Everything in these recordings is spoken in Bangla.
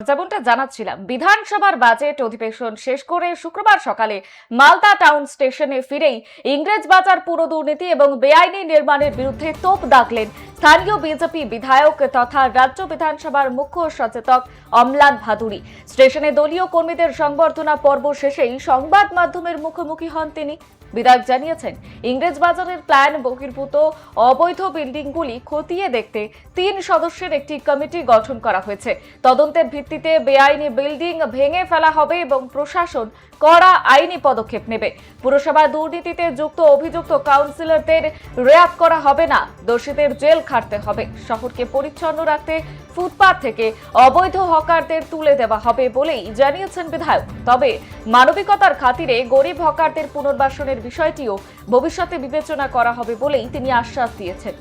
যেমনটা জানাচ্ছিলাম, বিধানসভার বাজেট অধিবেশন শেষ করে শুক্রবার সকালে মালদা টাউন স্টেশনে ফিরেই ইংরেজবাজার পুর দুর্নীতি এবং বেআইনি নির্মাণের বিরুদ্ধে তোপ দাগলেন স্থানীয় বিজেপি বিধায়ক তথা রাজ্য বিধানসভার মুখ্য সচেতক অম্লান ভাদুরী। স্টেশনে দলীয় কর্মীদের সংবর্ধনা পর্ব শেষেই সংবাদ মাধ্যমের মুখোমুখি হন তিনি। বিধায়ক জানিয়েছেন, ইংরেজবাজারের প্ল্যান বহির্ভূত অবৈধ বিল্ডিংগুলি খতিয়ে দেখতে 3 সদস্যের একটি কমিটি গঠন করা হয়েছে। তদন্তের ভিত্তিতে বেআইনি বিল্ডিং ভেঙে ফেলা হবে এবং প্রশাসন কড়া আইনি পদক্ষেপ নেবে। পুরসভায় দুর্নীতিতে যুক্ত অভিযুক্ত কাউন্সিলরদের রেয়াত করা হবে না, দোষীদের জেল খাটতে হবে। শহরকে পরিচ্ছন্ন রাখতে ফুটপাত থেকে অবৈধ হকারদের তুলে দেওয়া হবে বলেই জানিয়েছেন বিধায়ক। তবে মানবিকতার খাতিরে গরিব হকারদের পুনর্বাসনের বিষয়টিও ভবিষ্যতে বিবেচনা করা হবে বলেই তিনি আশ্বাস দিয়েছেন।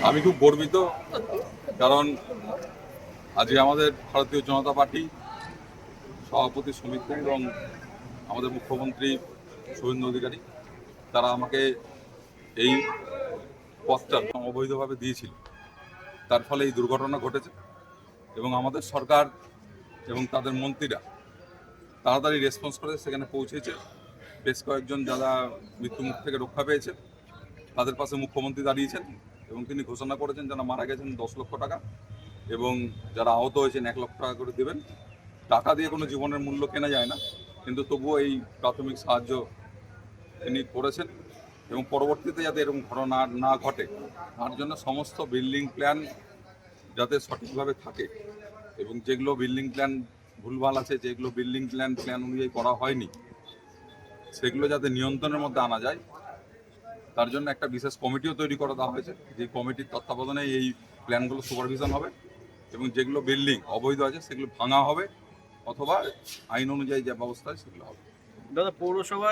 আমি খুব গর্বিত, কারণ আজকে আমাদের ভারতীয় জনতা পার্টি সভাপতি সুমিত এবং আমাদের মুখ্যমন্ত্রী শুভেন্দু অধিকারী তারা আমাকে এই পদটা অবৈধভাবে দিয়েছিল, তার ফলে এই দুর্ঘটনা ঘটেছে এবং আমাদের সরকার এবং তাদের মন্ত্রীরা তাড়াতাড়ি রেসপন্স করে সেখানে পৌঁছেছে। বেশ কয়েকজন যারা মৃত্যুমুখ থেকে রক্ষা পেয়েছে তাদের পাশে মুখ্যমন্ত্রী দাঁড়িয়েছেন এবং তিনি ঘোষণা করেছেন যারা মারা গেছেন 10 লক্ষ টাকা এবং যারা আহত হয়েছেন 1 লক্ষ টাকা করে দেবেন। টাকা দিয়ে কোনো জীবনের মূল্য কেনা যায় না, কিন্তু তবুও এই প্রাথমিক সাহায্য তিনি করেছেন এবং পরবর্তীতে যাতে এরকম ঘটনা না ঘটে তার জন্য সমস্ত বিল্ডিং প্ল্যান যাতে সঠিকভাবে থাকে এবং যেগুলো বিল্ডিং প্ল্যান ভুলভাল আছে, যেগুলো বিল্ডিং প্ল্যান অনুযায়ী করা হয়নি, সেগুলো যাতে নিয়ন্ত্রণের মধ্যে আনা যায় তার জন্য একটা বিশেষ কমিটিও তৈরি করে দেওয়া হয়েছে। যে কমিটির তত্ত্বাবধানে এই প্ল্যানগুলো সুপারভিশন হবে এবং যেগুলো বিল্ডিং অবৈধ আছে সেগুলো ভাঙা হবে অথবা আইন অনুযায়ী যে ব্যবস্থা হয় সেগুলো হবে। দাদা, পৌরসভার